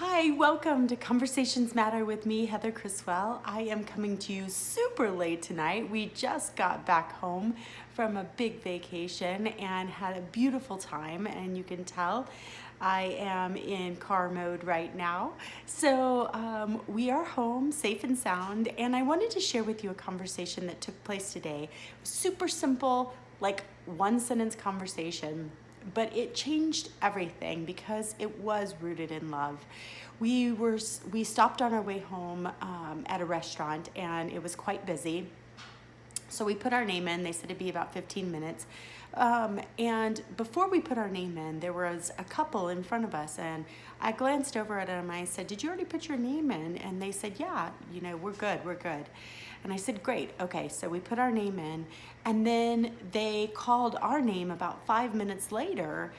Hi, welcome to Conversations Matter with me, Heather Criswell. I am coming to you super late tonight. We just got back home from a big vacation and had a beautiful time, and you can tell I am in car mode right now. So we are home safe and sound, and I wanted to share with you a conversation that took place today. Super simple, like one sentence conversation, but it changed everything because it was rooted in love. We stopped on our way home at a restaurant, and it was quite busy. So we put our name in. They said it'd be about 15 minutes. And before we put our name in, there was a couple in front of us, and I glanced over at them. I said, "Did you already put your name in?" And they said, "Yeah, we're good, we're good." And I said, "Great, okay." So we put our name in, and then they called our name about 5 minutes later,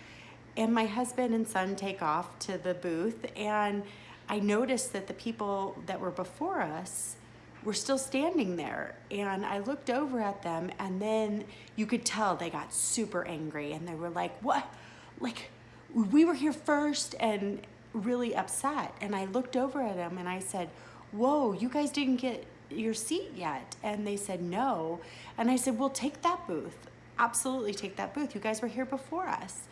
and my husband and son take off to the booth, and I noticed that the people that were before us were still standing there, and I looked over at them, and then you could tell they got super angry, and they were like, "What? Like, we were here first," and really upset. And I looked over at them and I said, "Whoa, you guys didn't get your seat yet?" And they said no. And I said, "Well, take that booth. Absolutely take that booth. You guys were here before us."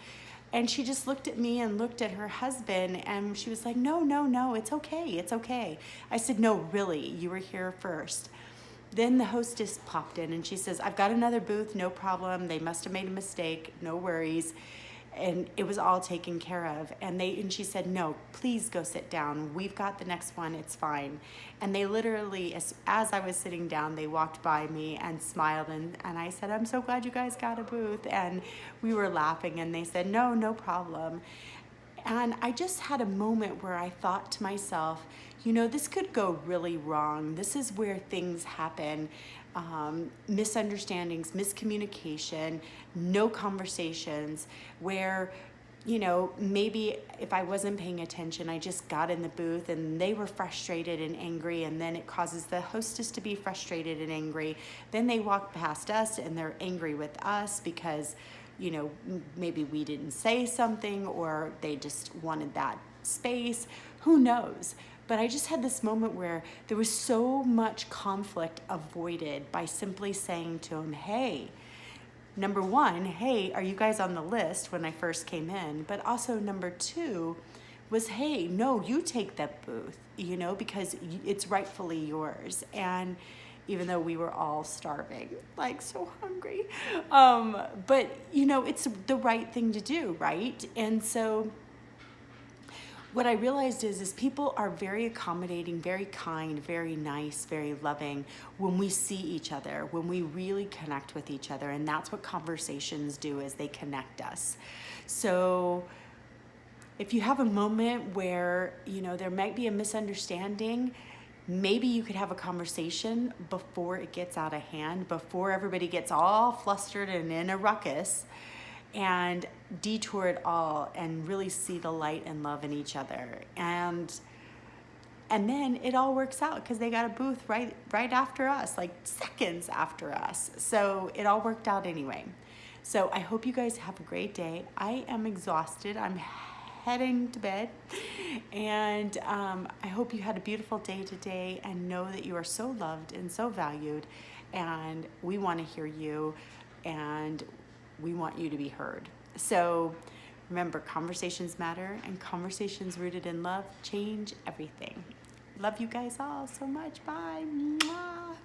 And she just looked at me and looked at her husband, and she was like, "No, no, no, it's okay, it's okay." I said, "No, really, you were here first." Then the hostess popped in and she says, "I've got another booth, no problem. They must have made a mistake, no worries." And it was all taken care of. And she said, "No, please go sit down. We've got the next one, it's fine." And they literally, as I was sitting down, they walked by me and smiled, and I said, "I'm so glad you guys got a booth." And we were laughing, and they said, "No, no problem." And I just had a moment where I thought to myself, this could go really wrong. This is where things happen. Misunderstandings, miscommunication, no conversations, where, maybe if I wasn't paying attention, I just got in the booth and they were frustrated and angry, and then it causes the hostess to be frustrated and angry. Then they walk past us and they're angry with us because maybe we didn't say something, or they just wanted that space. Who knows? But I just had this moment where there was so much conflict avoided by simply saying to him, "Hey, number one, hey, are you guys on the list?" when I first came in. But also number two was, "Hey, no, you take that booth, because it's rightfully yours." And even though we were all starving, like so hungry. But it's the right thing to do, right? And so what I realized is people are very accommodating, very kind, very nice, very loving when we see each other, when we really connect with each other. And that's what conversations do, is they connect us. So if you have a moment where, there might be a misunderstanding, maybe you could have a conversation before it gets out of hand, before everybody gets all flustered and in a ruckus, and detour it all and really see the light and love in each other. And then it all works out because they got a booth right after us, like seconds after us. So it all worked out anyway. So I hope you guys have a great day. I am exhausted. I'm heading to bed, and I hope you had a beautiful day today, and know that you are so loved and so valued, and we want to hear you, and we want you to be heard. So remember, conversations matter, and conversations rooted in love change everything. Love you guys all so much. Bye. Mwah.